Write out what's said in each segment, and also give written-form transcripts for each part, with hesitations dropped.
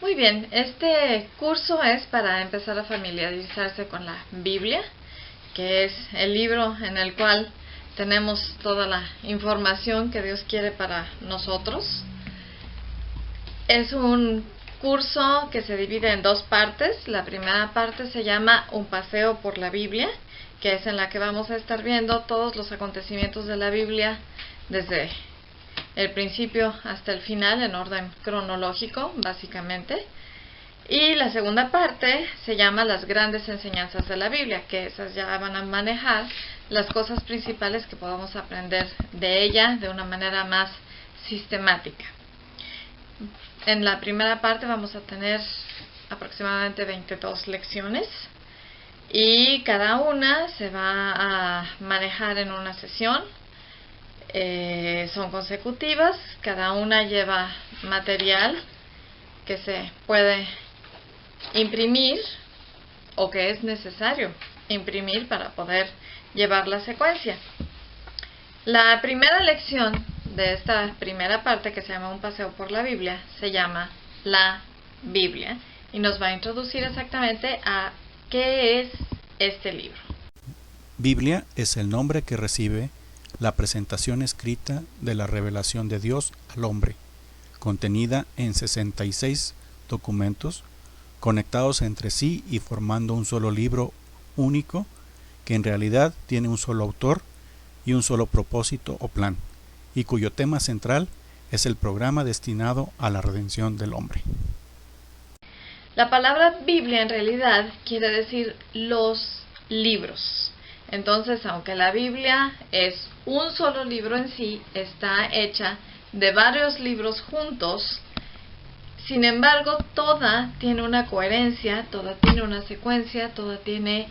Muy bien, este curso es para empezar a familiarizarse con la Biblia, que es el libro en el cual tenemos toda la información que Dios quiere para nosotros. Es un curso que se divide en dos partes. La primera parte se llama Un paseo por la Biblia, que es en la que vamos a estar viendo todos los acontecimientos de la Biblia desde el principio hasta el final, en orden cronológico, básicamente. Y la segunda parte se llama Las grandes enseñanzas de la Biblia, que esas ya van a manejar las cosas principales que podamos aprender de ella de una manera más sistemática. En la primera parte vamos a tener aproximadamente 22 lecciones y cada una se va a manejar en una sesión. Son consecutivas, cada una lleva material que se puede imprimir o que es necesario imprimir para poder llevar la secuencia. La primera lección de esta primera parte, que se llama Un paseo por la Biblia, se llama La Biblia y nos va a introducir exactamente a qué es este libro. Biblia es el nombre que recibe la presentación escrita de la revelación de Dios al hombre, contenida en 66 documentos conectados entre sí y formando un solo libro único que en realidad tiene un solo autor y un solo propósito o plan, y cuyo tema central es el programa destinado a la redención del hombre. La palabra Biblia en realidad quiere decir los libros. Entonces, aunque la Biblia es un solo libro en sí, está hecha de varios libros juntos. Sin embargo, toda tiene una coherencia, toda tiene una secuencia, toda tiene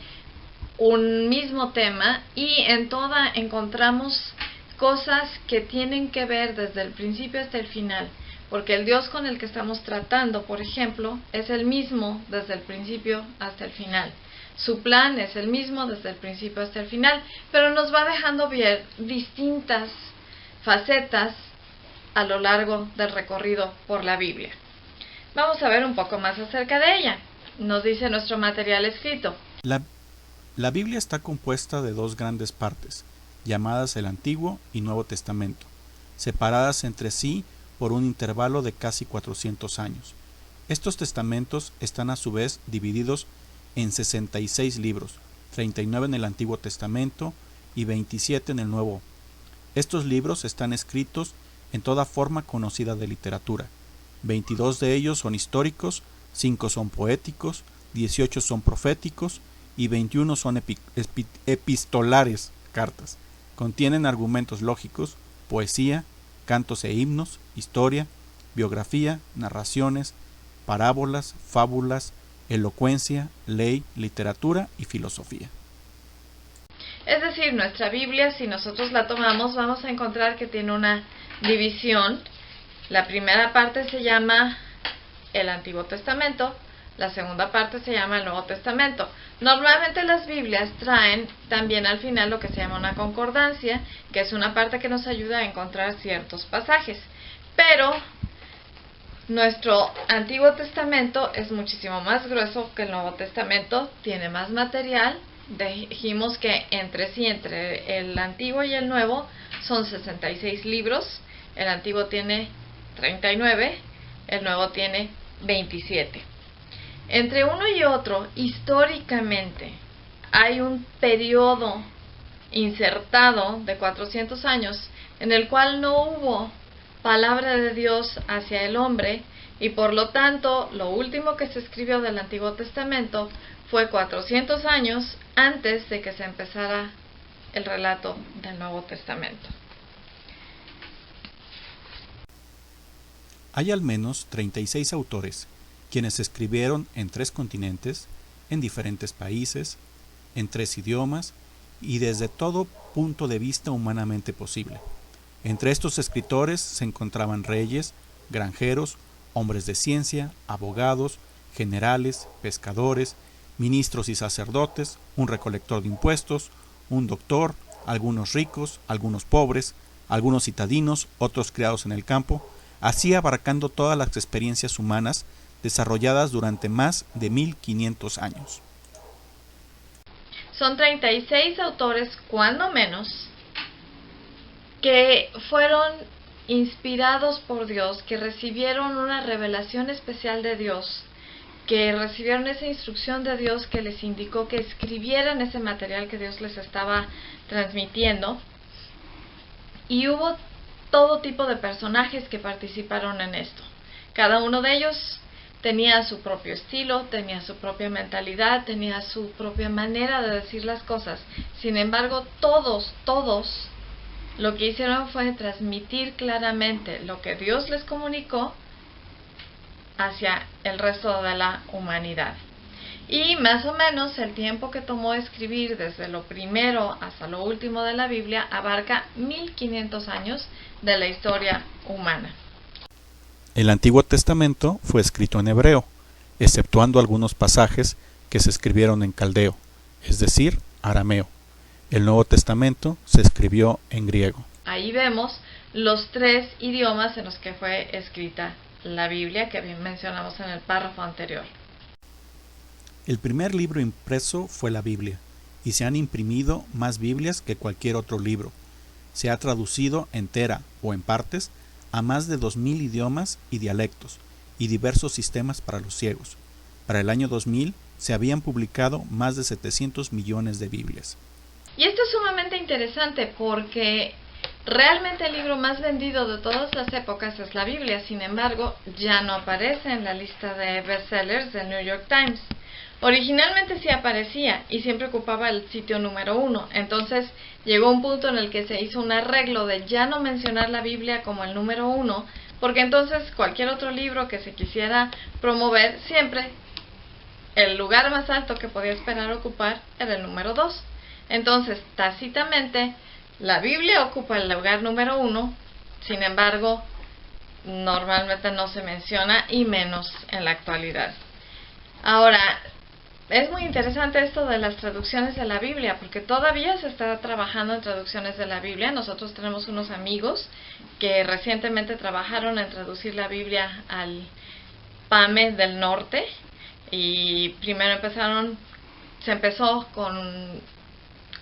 un mismo tema y en toda encontramos cosas que tienen que ver desde el principio hasta el final. Porque el Dios con el que estamos tratando, por ejemplo, es el mismo desde el principio hasta el final. Su plan es el mismo desde el principio hasta el final, pero nos va dejando ver distintas facetas a lo largo del recorrido por la Biblia. Vamos a ver un poco más acerca de ella. Nos dice nuestro material escrito. La Biblia está compuesta de dos grandes partes, llamadas el Antiguo y Nuevo Testamento, separadas entre sí por un intervalo de casi 400 años. Estos testamentos están a su vez divididos en 66 libros, 39 en el Antiguo Testamento y 27 en el Nuevo. Estos libros están escritos en toda forma conocida de literatura. 22 de ellos son históricos, 5 son poéticos, 18 son proféticos y 21 son epistolares, cartas. Contienen argumentos lógicos, poesía, cantos e himnos, historia, biografía, narraciones, parábolas, fábulas, elocuencia, ley, literatura y filosofía. Es decir, nuestra Biblia, si nosotros la tomamos, vamos a encontrar que tiene una división. La primera parte se llama el Antiguo Testamento, la segunda parte se llama el Nuevo Testamento. Normalmente las Biblias traen también al final lo que se llama una concordancia, que es una parte que nos ayuda a encontrar ciertos pasajes. Pero nuestro Antiguo Testamento es muchísimo más grueso que el Nuevo Testamento, tiene más material. Dijimos que entre el Antiguo y el Nuevo son 66 libros, el Antiguo tiene 39, el Nuevo tiene 27. Entre uno y otro, históricamente, hay un periodo insertado de 400 años en el cual no hubo palabra de Dios hacia el hombre y por lo tanto lo último que se escribió del Antiguo Testamento fue 400 años antes de que se empezara el relato del Nuevo Testamento. Hay al menos 36 autores, quienes escribieron en 3 continentes, en diferentes países, en 3 idiomas y desde todo punto de vista humanamente posible. Entre estos escritores se encontraban reyes, granjeros, hombres de ciencia, abogados, generales, pescadores, ministros y sacerdotes, un recolector de impuestos, un doctor, algunos ricos, algunos pobres, algunos citadinos, otros criados en el campo, así abarcando todas las experiencias humanas desarrolladas durante más de 1500 años. Son 36 autores, cuando menos, que fueron inspirados por Dios, que recibieron una revelación especial de Dios, que recibieron esa instrucción de Dios que les indicó que escribieran ese material que Dios les estaba transmitiendo. Y hubo todo tipo de personajes que participaron en esto. Cada uno de ellos tenía su propio estilo, tenía su propia mentalidad, tenía su propia manera de decir las cosas. Sin embargo, todos lo que hicieron fue transmitir claramente lo que Dios les comunicó hacia el resto de la humanidad. Y más o menos el tiempo que tomó escribir desde lo primero hasta lo último de la Biblia abarca 1500 años de la historia humana. El Antiguo Testamento fue escrito en hebreo, exceptuando algunos pasajes que se escribieron en caldeo, es decir, arameo. El Nuevo Testamento se escribió en griego. Ahí vemos los 3 idiomas en los que fue escrita la Biblia, que bien mencionamos en el párrafo anterior. El primer libro impreso fue la Biblia, y se han imprimido más Biblias que cualquier otro libro. Se ha traducido entera o en partes a más de 2000 idiomas y dialectos, y diversos sistemas para los ciegos. Para el año 2000 se habían publicado más de 700 millones de Biblias. Y esto es sumamente interesante porque realmente el libro más vendido de todas las épocas es la Biblia. Sin embargo, ya no aparece en la lista de bestsellers del New York Times. Originalmente sí aparecía y siempre ocupaba el sitio número 1. Entonces llegó un punto en el que se hizo un arreglo de ya no mencionar la Biblia como el número 1, porque entonces cualquier otro libro que se quisiera promover, siempre el lugar más alto que podía esperar ocupar era el número 2. Entonces, tácitamente, la Biblia ocupa el lugar número 1, sin embargo, normalmente no se menciona, y menos en la actualidad. Ahora, es muy interesante esto de las traducciones de la Biblia, porque todavía se está trabajando en traducciones de la Biblia. Nosotros tenemos unos amigos que recientemente trabajaron en traducir la Biblia al PAME del norte, y primero se empezó con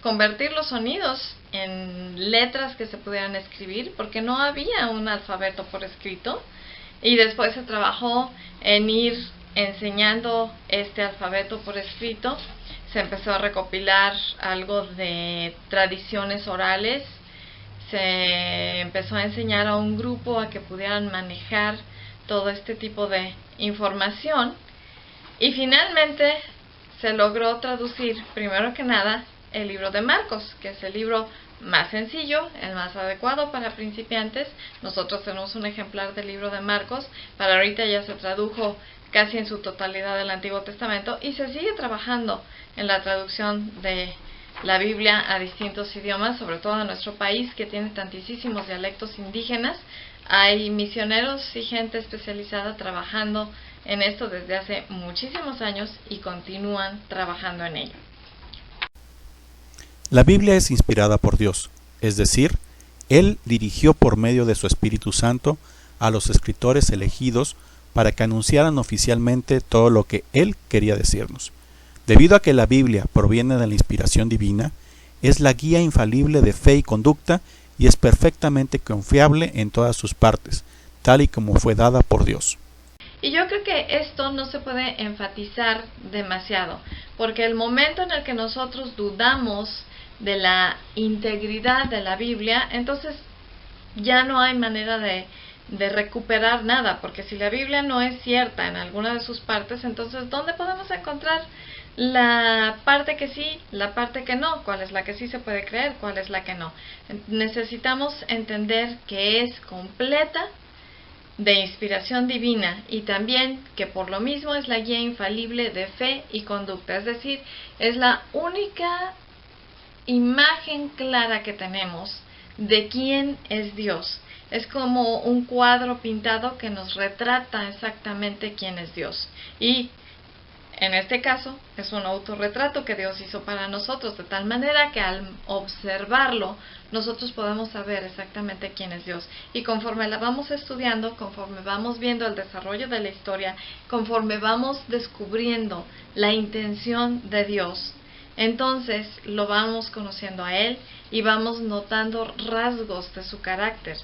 convertir los sonidos en letras que se pudieran escribir, porque no había un alfabeto por escrito, y después se trabajó en ir enseñando este alfabeto por escrito. Se empezó a recopilar algo de tradiciones orales, se empezó a enseñar a un grupo a que pudieran manejar todo este tipo de información, y finalmente se logró traducir, primero que nada, el libro de Marcos, que es el libro más sencillo, el más adecuado para principiantes. Nosotros tenemos un ejemplar del libro de Marcos. Para ahorita ya se tradujo casi en su totalidad del Antiguo Testamento, y se sigue trabajando en la traducción de la Biblia a distintos idiomas, sobre todo en nuestro país, que tiene tantísimos dialectos indígenas. Hay misioneros y gente especializada trabajando en esto desde hace muchísimos años y continúan trabajando en ello. La Biblia es inspirada por Dios, es decir, Él dirigió por medio de su Espíritu Santo a los escritores elegidos para que anunciaran oficialmente todo lo que Él quería decirnos. Debido a que la Biblia proviene de la inspiración divina, es la guía infalible de fe y conducta y es perfectamente confiable en todas sus partes, tal y como fue dada por Dios. Y yo creo que esto no se puede enfatizar demasiado, porque el momento en el que nosotros dudamos de la integridad de la Biblia, entonces ya no hay manera de recuperar nada, porque si la Biblia no es cierta en alguna de sus partes, entonces ¿dónde podemos encontrar la parte que sí, la parte que no? ¿Cuál es la que sí se puede creer? ¿Cuál es la que no? Necesitamos entender que es completa, de inspiración divina, y también que por lo mismo es la guía infalible de fe y conducta, es decir, es la única imagen clara que tenemos de quién es Dios. Es como un cuadro pintado que nos retrata exactamente quién es Dios. Y En este caso, es un autorretrato que Dios hizo para nosotros, de tal manera que al observarlo, nosotros podemos saber exactamente quién es Dios. Y conforme la vamos estudiando, conforme vamos viendo el desarrollo de la historia, conforme vamos descubriendo la intención de Dios, entonces lo vamos conociendo a Él y vamos notando rasgos de su carácter.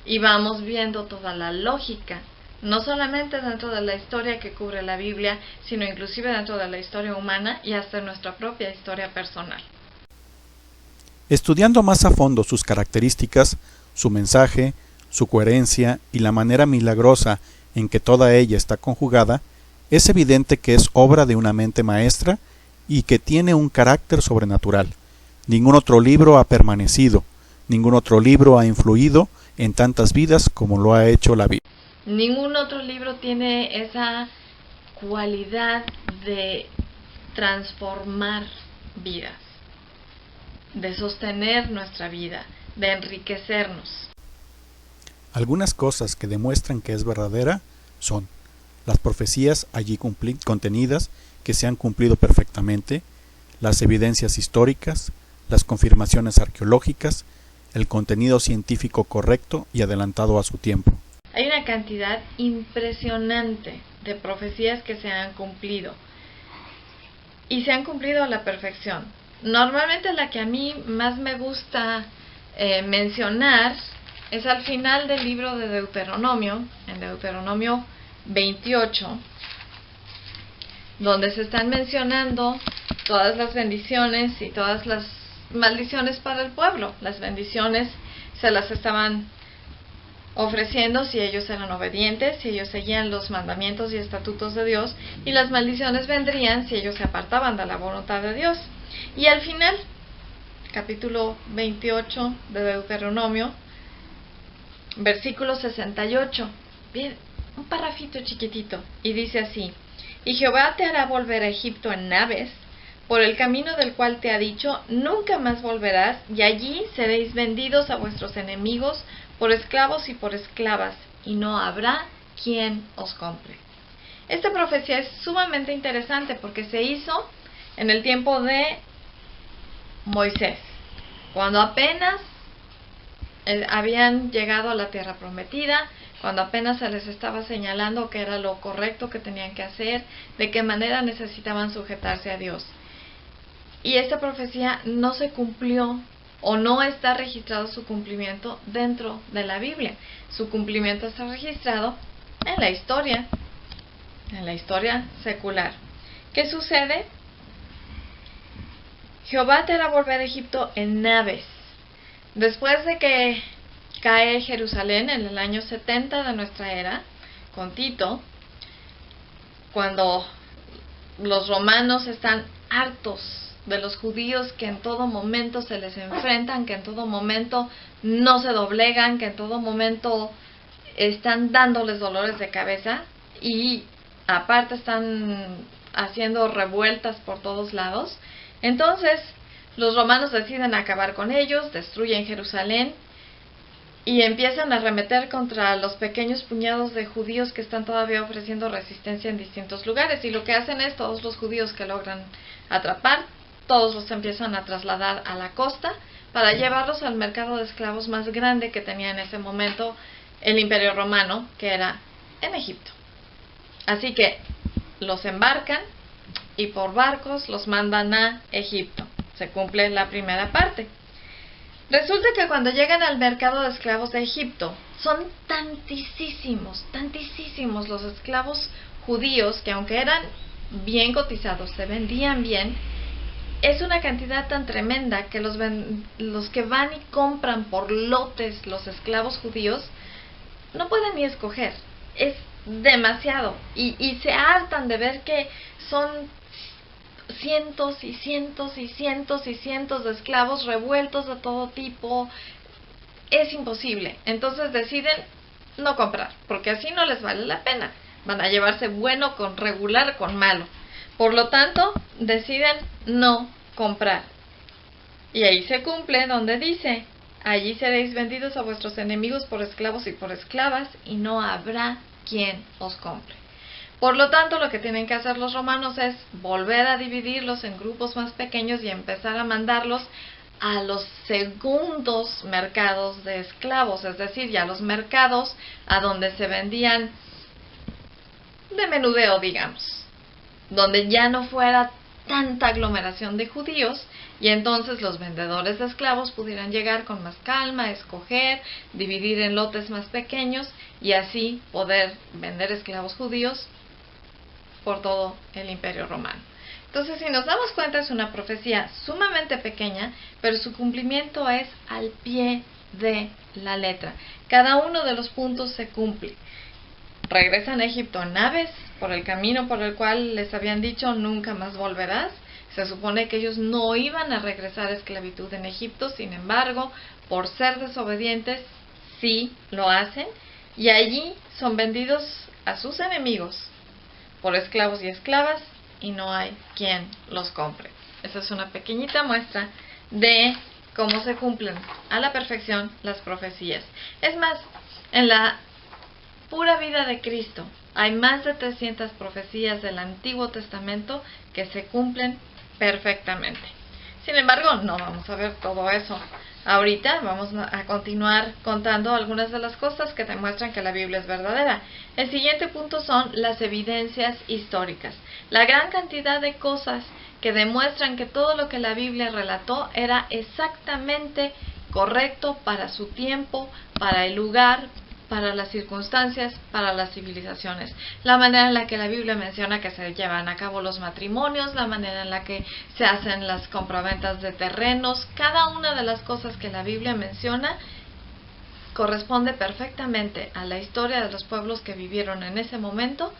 Y vamos viendo toda la lógica, no solamente dentro de la historia que cubre la Biblia, sino inclusive dentro de la historia humana y hasta nuestra propia historia personal. Estudiando más a fondo sus características, su mensaje, su coherencia y la manera milagrosa en que toda ella está conjugada, es evidente que es obra de una mente maestra y que tiene un carácter sobrenatural. Ningún otro libro ha permanecido, ningún otro libro ha influido en tantas vidas como lo ha hecho la Biblia. Ningún otro libro tiene esa cualidad de transformar vidas, de sostener nuestra vida, de enriquecernos. Algunas cosas que demuestran que es verdadera son las profecías allí contenidas que se han cumplido perfectamente, las evidencias históricas, las confirmaciones arqueológicas, el contenido científico correcto y adelantado a su tiempo. Hay una cantidad impresionante de profecías que se han cumplido y se han cumplido a la perfección. Normalmente la que a mí más me gusta mencionar es al final del libro de Deuteronomio, en Deuteronomio 28, donde se están mencionando todas las bendiciones y todas las maldiciones para el pueblo. Las bendiciones se las estaban ofreciendo si ellos eran obedientes, si ellos seguían los mandamientos y estatutos de Dios, y las maldiciones vendrían si ellos se apartaban de la voluntad de Dios. Y al final, capítulo 28 de Deuteronomio, versículo 68, bien, un parrafito chiquitito, y dice así: y Jehová te hará volver a Egipto en naves, por el camino del cual te ha dicho, nunca más volverás, y allí seréis vendidos a vuestros enemigos por esclavos y por esclavas, y no habrá quien os compre. Esta profecía es sumamente interesante porque se hizo en el tiempo de Moisés, cuando apenas habían llegado a la tierra prometida, cuando apenas se les estaba señalando qué era lo correcto que tenían que hacer, de qué manera necesitaban sujetarse a Dios. Y esta profecía no se cumplió, o no está registrado su cumplimiento dentro de la Biblia. Su cumplimiento está registrado en la historia secular. ¿Qué sucede? Jehová te hará volver a Egipto en naves. Después de que cae Jerusalén en el año 70 de nuestra era, con Tito, cuando los romanos están hartos de los judíos que en todo momento se les enfrentan, que en todo momento no se doblegan, que en todo momento están dándoles dolores de cabeza y aparte están haciendo revueltas por todos lados. Entonces los romanos deciden acabar con ellos, destruyen Jerusalén y empiezan a arremeter contra los pequeños puñados de judíos que están todavía ofreciendo resistencia en distintos lugares. Y lo que hacen es, todos los judíos que logran atrapar, todos los empiezan a trasladar a la costa para llevarlos al mercado de esclavos más grande que tenía en ese momento el Imperio Romano, que era en Egipto. Así que los embarcan y por barcos los mandan a Egipto. Se cumple la primera parte. Resulta que cuando llegan al mercado de esclavos de Egipto, son tantísimos los esclavos judíos que, aunque eran bien cotizados, se vendían bien, es una cantidad tan tremenda que los que van y compran por lotes los esclavos judíos no pueden ni escoger. Es demasiado. Y se hartan de ver que son cientos y cientos y cientos y cientos de esclavos revueltos de todo tipo. Es imposible. Entonces deciden no comprar, porque así no les vale la pena. Van a llevarse bueno con regular con malo. Por lo tanto, deciden no comprar. Y ahí se cumple donde dice: allí seréis vendidos a vuestros enemigos por esclavos y por esclavas, y no habrá quien os compre. Por lo tanto, lo que tienen que hacer los romanos es volver a dividirlos en grupos más pequeños y empezar a mandarlos a los segundos mercados de esclavos, es decir, ya los mercados a donde se vendían de menudeo, digamos, donde ya no fuera tanta aglomeración de judíos, y entonces los vendedores de esclavos pudieran llegar con más calma, escoger, dividir en lotes más pequeños y así poder vender esclavos judíos por todo el Imperio Romano. Entonces, si nos damos cuenta, es una profecía sumamente pequeña, pero su cumplimiento es al pie de la letra. Cada uno de los puntos se cumple. Regresan a Egipto en naves por el camino por el cual les habían dicho nunca más volverás. Se supone que ellos no iban a regresar a esclavitud en Egipto, sin embargo, por ser desobedientes, sí lo hacen, y allí son vendidos a sus enemigos por esclavos y esclavas, y no hay quien los compre. Esa es una pequeñita muestra de cómo se cumplen a la perfección las profecías. Es más, en la pura vida de Cristo hay más de 300 profecías del Antiguo Testamento que se cumplen perfectamente. Sin embargo, no vamos a ver todo eso ahorita. Vamos a continuar contando algunas de las cosas que demuestran que la Biblia es verdadera. El siguiente punto son las evidencias históricas. La gran cantidad de cosas que demuestran que todo lo que la Biblia relató era exactamente correcto para su tiempo, para el lugar, para las circunstancias, para las civilizaciones. La manera en la que la Biblia menciona que se llevan a cabo los matrimonios, la manera en la que se hacen las compraventas de terrenos, cada una de las cosas que la Biblia menciona corresponde perfectamente a la historia de los pueblos que vivieron en ese momento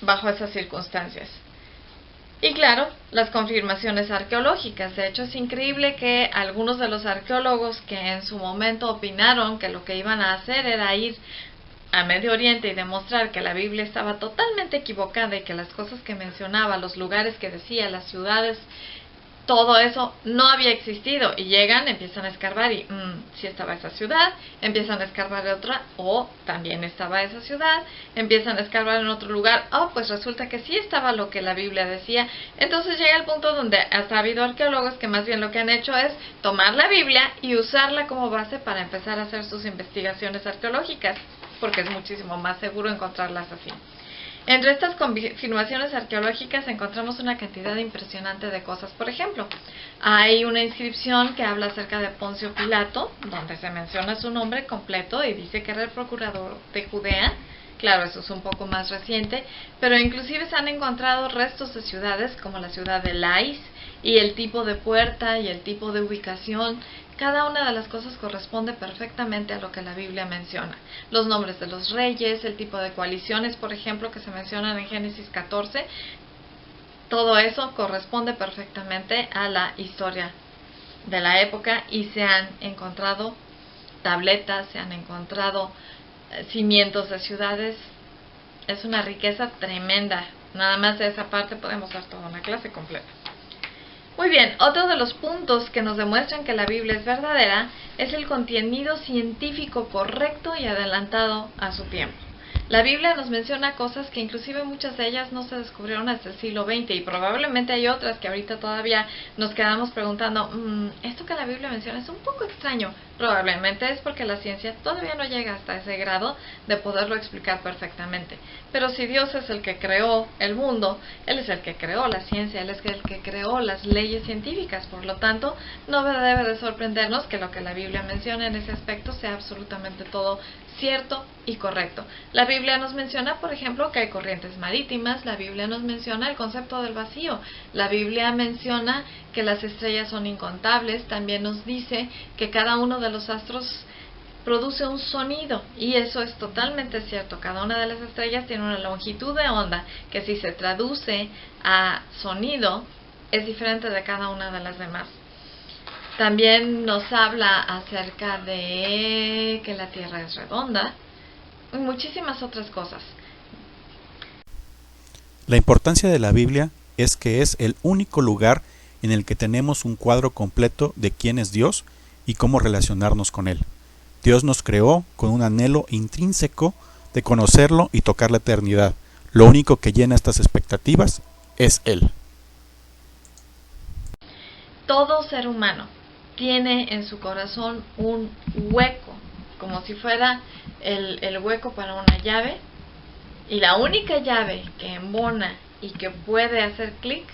bajo esas circunstancias. Y claro, las confirmaciones arqueológicas. De hecho, es increíble que algunos de los arqueólogos que en su momento opinaron que lo que iban a hacer era ir a Medio Oriente y demostrar que la Biblia estaba totalmente equivocada y que las cosas que mencionaba, los lugares que decía, las ciudades, todo eso no había existido, y llegan, empiezan a escarbar y sí estaba esa ciudad, empiezan a escarbar de otra, también estaba esa ciudad, empiezan a escarbar en otro lugar, pues resulta que sí estaba lo que la Biblia decía. Entonces llega el punto donde hasta ha habido arqueólogos que más bien lo que han hecho es tomar la Biblia y usarla como base para empezar a hacer sus investigaciones arqueológicas, porque es muchísimo más seguro encontrarlas así. Entre estas confirmaciones arqueológicas encontramos una cantidad impresionante de cosas. Por ejemplo, hay una inscripción que habla acerca de Poncio Pilato, donde se menciona su nombre completo y dice que era el procurador de Judea. Claro, eso es un poco más reciente, pero inclusive se han encontrado restos de ciudades como la ciudad de Lais, y el tipo de puerta y el tipo de ubicación. Cada una de las cosas corresponde perfectamente a lo que la Biblia menciona. Los nombres de los reyes, el tipo de coaliciones, por ejemplo, que se mencionan en Génesis 14, todo eso corresponde perfectamente a la historia de la época, y se han encontrado tabletas, se han encontrado cimientos de ciudades. Es una riqueza tremenda. Nada más de esa parte podemos dar toda una clase completa. Muy bien, otro de los puntos que nos demuestran que la Biblia es verdadera es el contenido científico correcto y adelantado a su tiempo. La Biblia nos menciona cosas que inclusive muchas de ellas no se descubrieron hasta el siglo XX, y probablemente hay otras que ahorita todavía nos quedamos preguntando, esto que la Biblia menciona es un poco extraño. Probablemente es porque la ciencia todavía no llega hasta ese grado de poderlo explicar perfectamente. Pero si Dios es el que creó el mundo, Él es el que creó la ciencia, Él es el que creó las leyes científicas. Por lo tanto, no debe de sorprendernos que lo que la Biblia menciona en ese aspecto sea absolutamente todo cierto y correcto. La Biblia nos menciona, por ejemplo, que hay corrientes marítimas. La Biblia nos menciona el concepto del vacío. La Biblia menciona que las estrellas son incontables. También nos dice que cada uno de los astros produce un sonido, y eso es totalmente cierto. Cada una de las estrellas tiene una longitud de onda que, si se traduce a sonido, es diferente de cada una de las demás. También nos habla acerca de que la Tierra es redonda y muchísimas otras cosas. La importancia de la Biblia es que es el único lugar en el que tenemos un cuadro completo de quién es Dios y cómo relacionarnos con Él. Dios nos creó con un anhelo intrínseco de conocerlo y tocar la eternidad, Lo único que llena estas expectativas es Él. Todo ser humano tiene en su corazón un hueco, como si fuera el hueco para una llave, y la única llave que embona y que puede hacer clic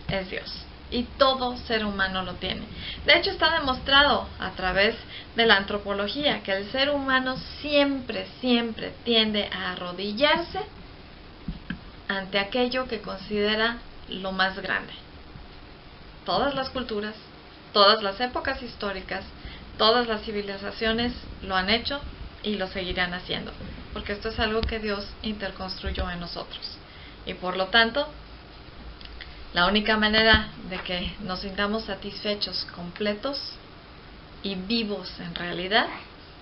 es Dios. Y todo ser humano lo tiene. De hecho, está demostrado a través de la antropología que el ser humano siempre tiende a arrodillarse ante aquello que considera lo más grande. Todas las culturas, todas las épocas históricas, todas las civilizaciones lo han hecho y lo seguirán haciendo, porque esto es algo que Dios interconstruyó en nosotros. Y por lo tanto, la única manera de que nos sintamos satisfechos, completos y vivos en realidad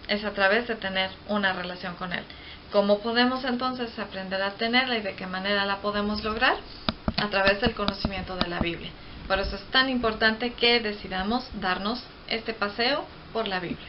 es a través de tener una relación con Él. ¿Cómo podemos entonces aprender a tenerla y de qué manera la podemos lograr? A través del conocimiento de la Biblia. Por eso es tan importante que decidamos darnos este paseo por la Biblia.